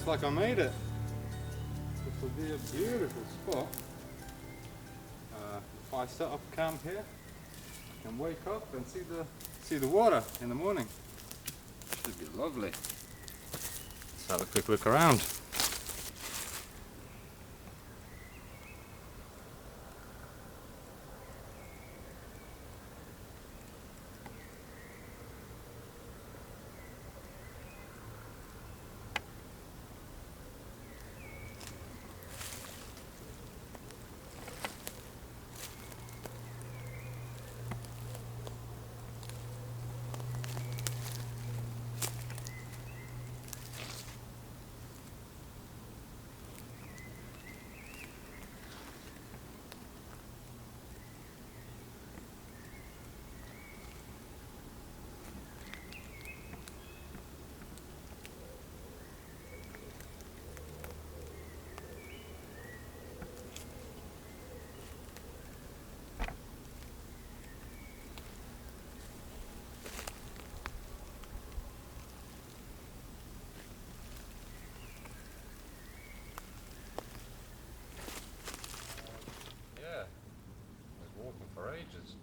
looks like I made it. This will be a beautiful spot. If I set up camp here, I can wake up and see the water in the morning. Should be lovely. Let's have a quick look around. For ages.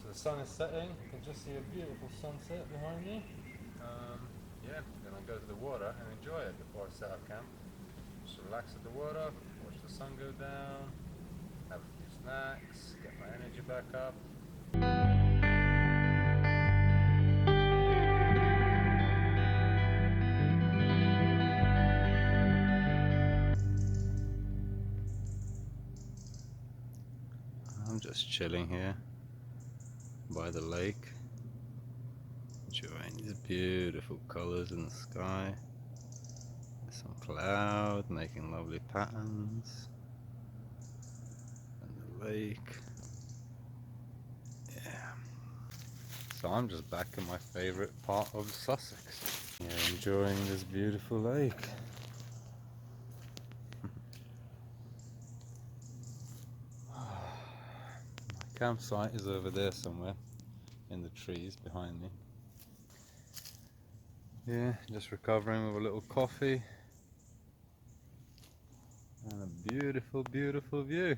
So the sun is setting, you can just see a beautiful sunset behind me. Yeah, then I'll go to the water and enjoy it before I set up camp. Just relax at the water, watch the sun go down, have a few snacks, get my energy back up. I'm just chilling here by the lake, enjoying these beautiful colours in the sky. There's some cloud making lovely patterns, and the lake. Yeah. So I'm just back in my favourite part of Sussex. Yeah, enjoying this beautiful lake. Campsite is over there somewhere in the trees behind me. Yeah, just recovering with a little coffee and a beautiful, beautiful view.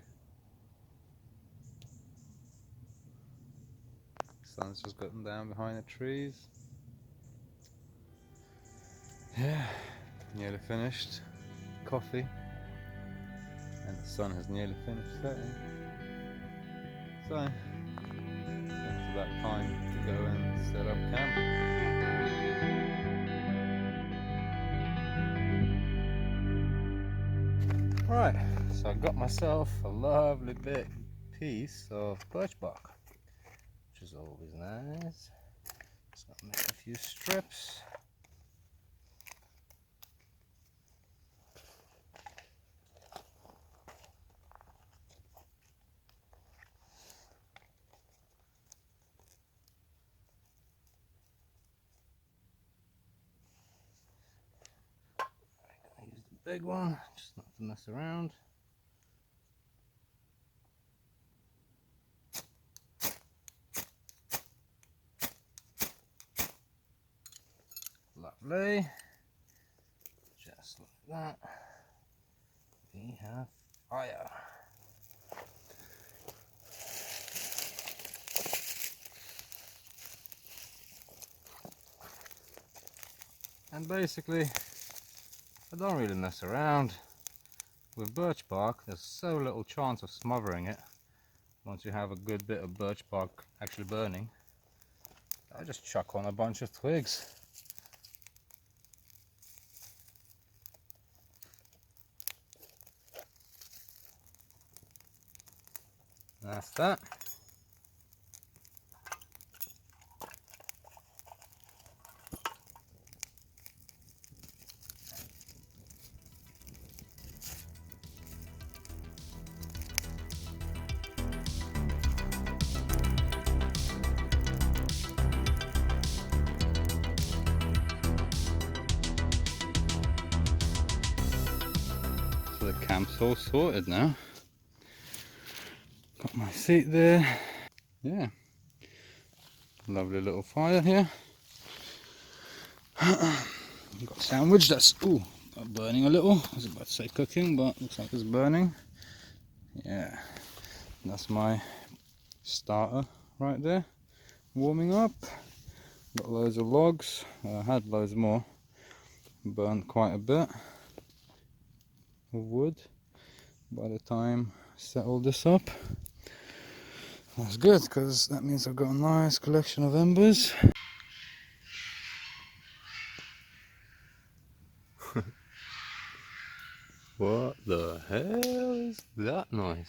Sun's just gotten down behind the trees. Yeah, nearly finished coffee, and the sun has nearly finished setting. So, it's about time to go and set up camp. Right, so I got myself a lovely big piece of birch bark, which is always nice. So I'll make a few strips. Big one, just not to mess around. Lovely. Just like that. We have fire. And basically, I don't really mess around with birch bark. There's so little chance of smothering it once you have a good bit of birch bark actually burning. I just chuck on a bunch of twigs. That's that. So the camp's all sorted now. Got my seat there. Yeah. Lovely little fire here. Got a sandwich that's burning a little. I was about to say cooking, but looks like it's burning. Yeah, that's my starter right there, warming up. Got loads of logs. I had loads more, burnt quite a bit of wood by the time I set all this up. That's good, because that means I've got a nice collection of embers. What the hell is that noise?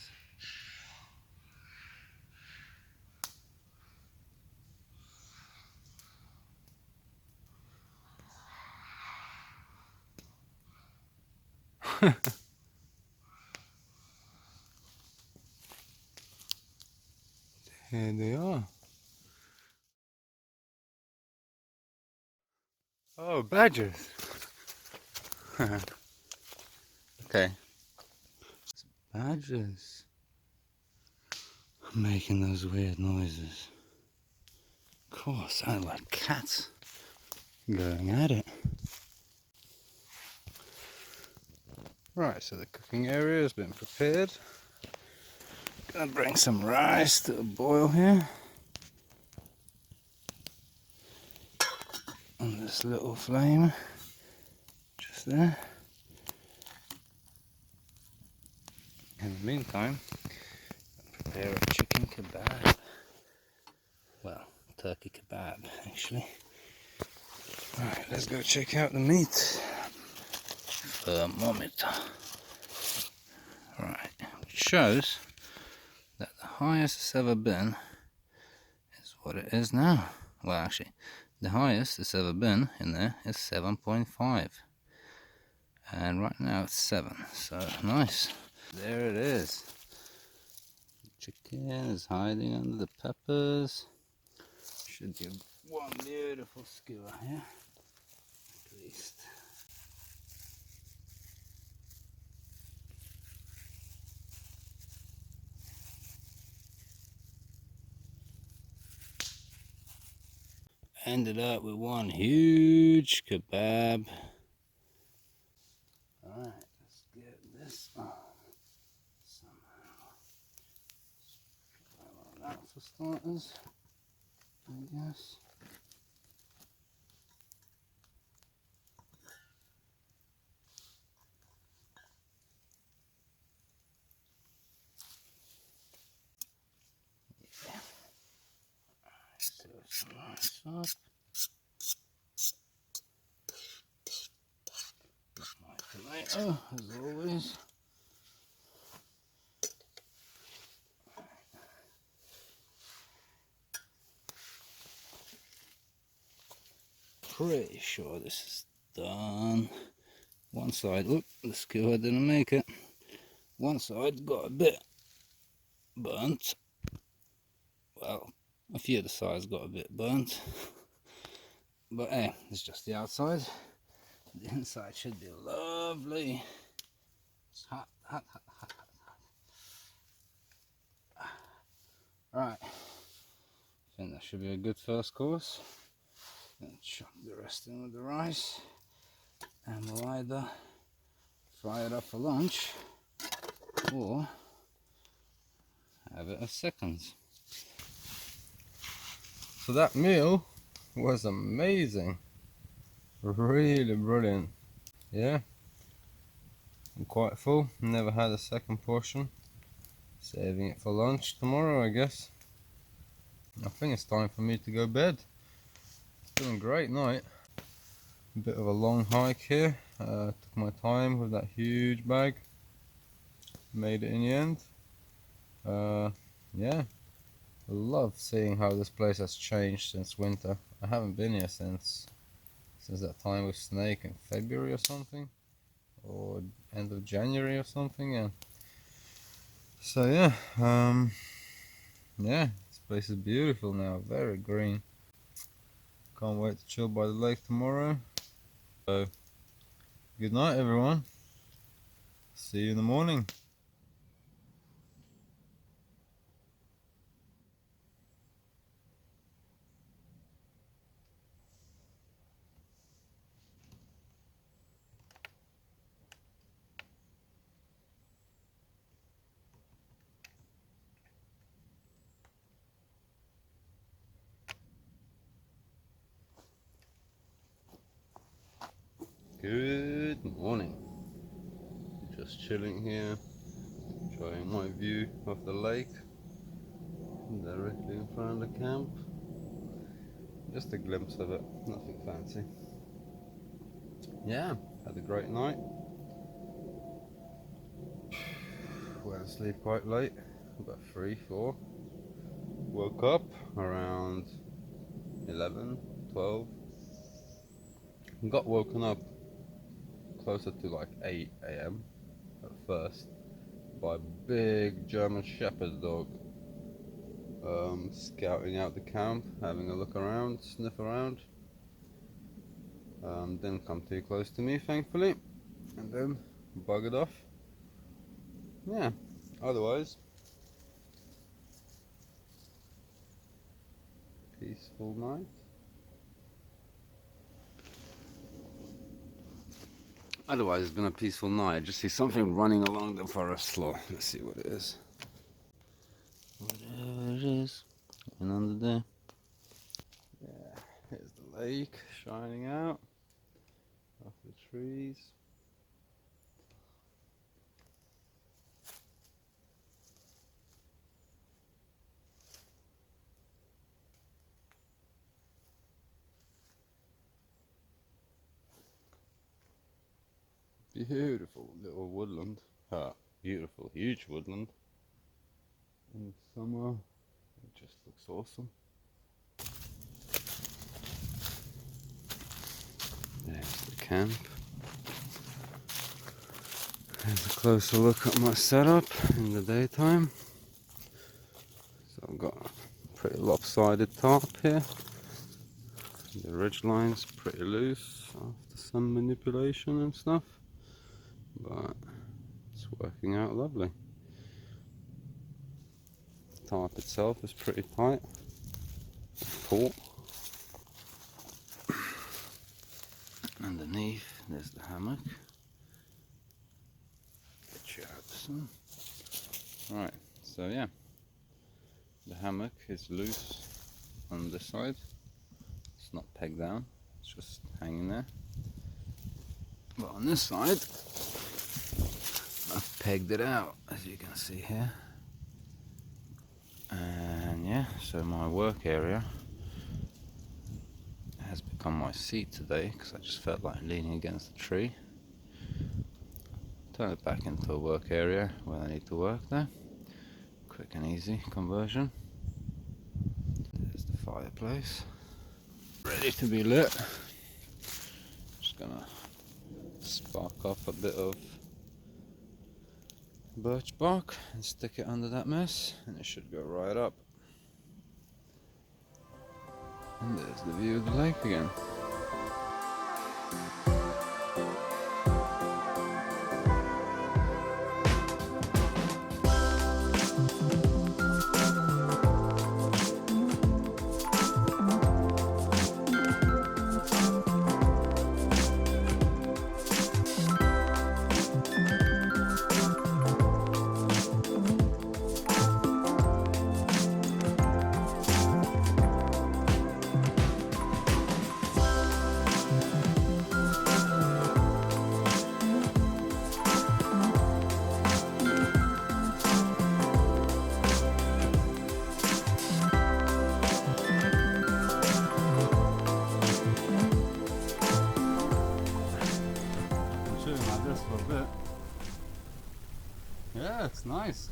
Here they are. Oh, badgers. Okay. Badgers. Making those weird noises. Of course, sound like cats going at it. Right, so the cooking area has been prepared. Gonna bring some rice to a boil here. On this little flame, just there. In the meantime, prepare a chicken kebab. Well, turkey kebab, actually. Right, let's go check out the meat. Thermometer. Right, which shows that the highest it's ever been is what it is now. Well, actually, the highest it's ever been in there is 7.5. And right now it's 7, so nice. There it is. Chicken is hiding under the peppers. Should be one beautiful skewer here, at least. Ended up with one huge kebab. Alright, let's get this on somehow. Like that for starters, I guess. Serve some rice up. My tomato, as always. Pretty sure this is done. One side, oop, the skewer didn't make it. One side got a bit burnt. Well, a few of the sides got a bit burnt. But hey, it's just the outside. The inside should be lovely. It's hot, hot, hot, hot, hot. Right, I think that should be a good first course. Then chop the rest in with the rice, and we'll either fry it up for lunch or have it as seconds. So that meal was amazing, really brilliant. Yeah, I'm quite full. Never had a second portion. Saving it for lunch tomorrow, I guess. I think it's time for me to go bed. It's been a great night. A bit of a long hike here. Took my time with that huge bag. Made it in the end. Yeah, I love seeing how this place has changed since winter. I haven't been here since that time with Snake in February or something, or end of January or something. Yeah. So yeah, yeah, this place is beautiful now. Very green. Can't wait to chill by the lake tomorrow. So, good night, everyone. See you in the morning. Good morning. Just chilling here, enjoying my view of the lake directly in front of the camp. Just a glimpse of it, nothing fancy. Yeah, had a great night. Went to sleep quite late, about 3, 4. Woke up around 11, 12. Got woken up closer to like 8 a.m. at first by a big German Shepherd dog scouting out the camp, having a look around, sniff around. Didn't come too close to me, thankfully, and then buggered off. Yeah, otherwise, peaceful night. Otherwise, it's been a peaceful night. Just see something running along the forest floor. Let's see what it is. Whatever it is, and under there. Yeah, here's the lake shining out off the trees. Beautiful little woodland. Beautiful, huge woodland. In summer, it just looks awesome. There's the camp. Here's a closer look at my setup in the daytime. So I've got a pretty lopsided tarp here. The ridge line's pretty loose after some manipulation and stuff, but it's working out lovely. The tarp itself is pretty tight, taut. Underneath there's the hammock. Get you out some. Right, so yeah, the hammock is loose on this side. It's not pegged down, it's just hanging there. But on this side, I've pegged it out, as you can see here. And yeah, so my work area has become my seat today because I just felt like leaning against the tree. Turn it back into a work area where I need to work there. Quick and easy conversion. There's the fireplace, ready to be lit. Just gonna spark off a bit of birch bark and stick it under that mess, and it should go right up. And there's the view of the lake again. For a bit. Yeah, it's nice.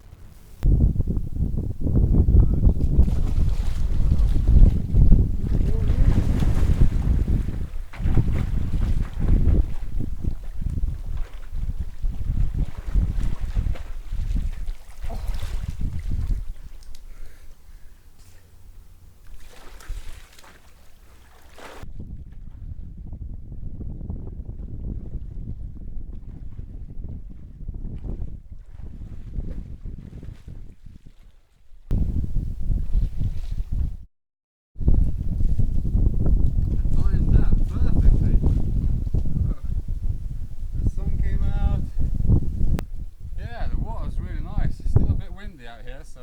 So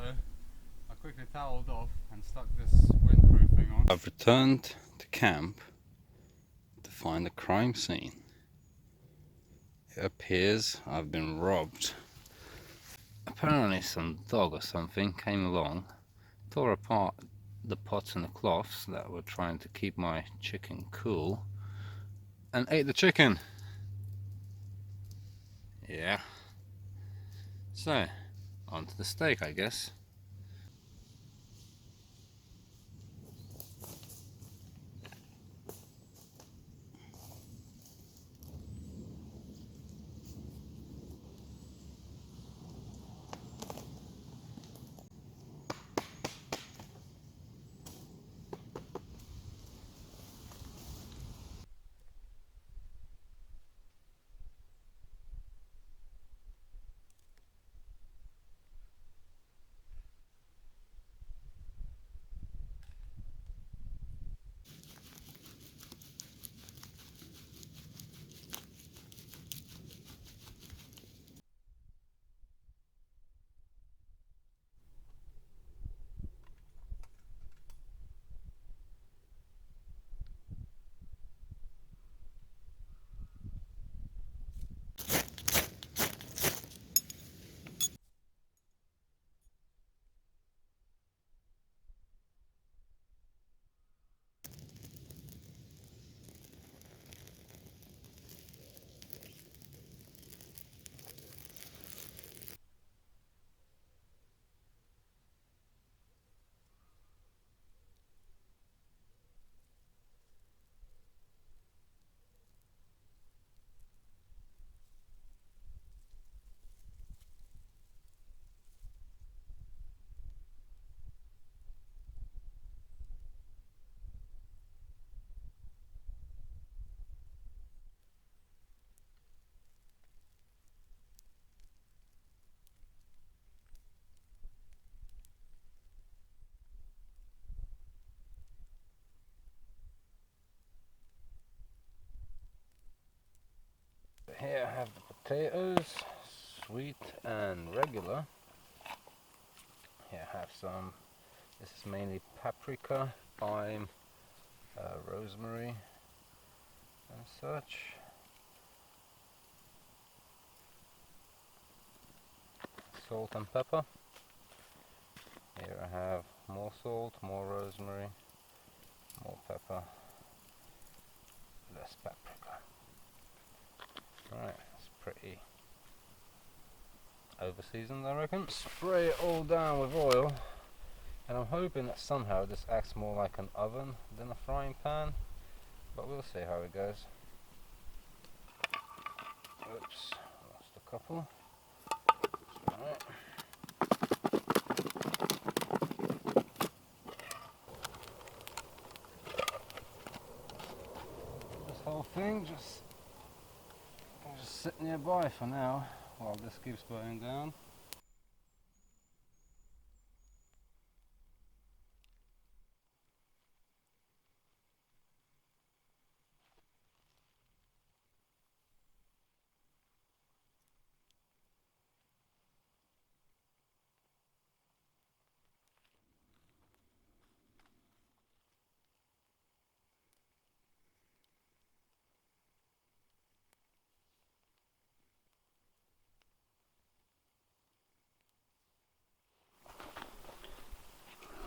I quickly toweled off and stuck this windproofing on. I've returned to camp to find a crime scene. It appears I've been robbed. Apparently some dog or something came along, tore apart the pots and the cloths that were trying to keep my chicken cool, and ate the chicken. Yeah. So, on to the steak, I guess. Here I have the potatoes, sweet and regular. Here I have some, this is mainly paprika, thyme, rosemary and such. Salt and pepper. Here I have more salt, more rosemary, more pepper, less paprika. Right, it's pretty over seasoned, I reckon. Spray it all down with oil, and I'm hoping that somehow this acts more like an oven than a frying pan, but we'll see how it goes. Oops, lost a couple. Right. This whole thing just sit nearby for now while this keeps burning down.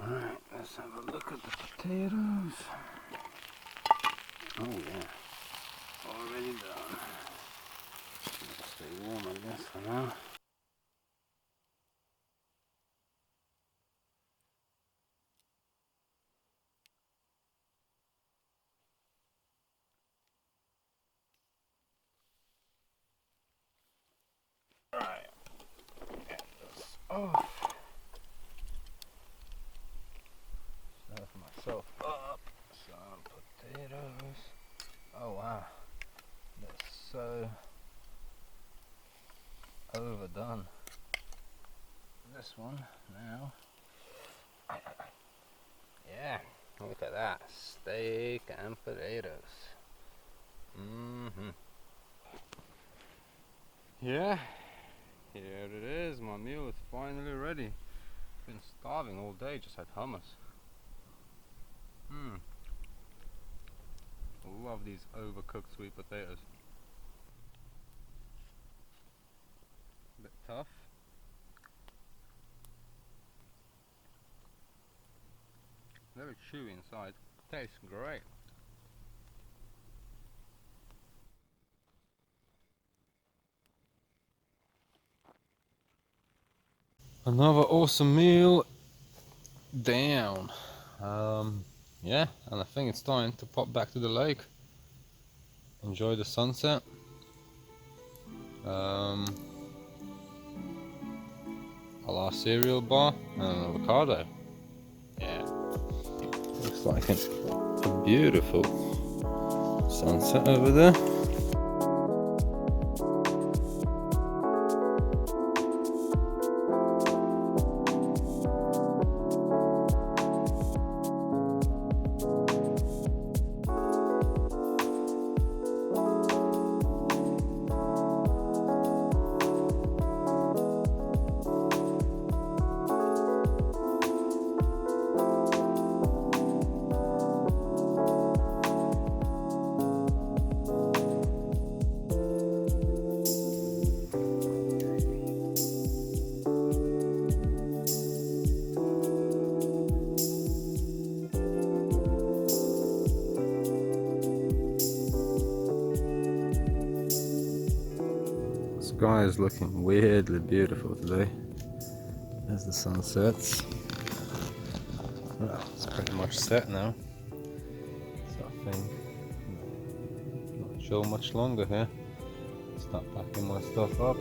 Alright, let's have a look at the potatoes. Oh yeah, already done. Stay warm, I guess, for now. Right, get this off. Serve myself up some potatoes. Oh wow, they're so overdone. This one now. Yeah, look at that. Steak and potatoes. Yeah, here it is. My meal is finally ready. Been starving all day, just had hummus. Love these overcooked sweet potatoes. very chewy inside. Tastes great. Another awesome meal down. Yeah, and I think it's time to pop back to the lake. Enjoy the sunset. A last cereal bar and an avocado. Yeah, looks like a beautiful sunset over there. The sky is looking weirdly beautiful today as the sun sets. Well, it's pretty much set now, so I think not chill much longer here. Start packing my stuff up.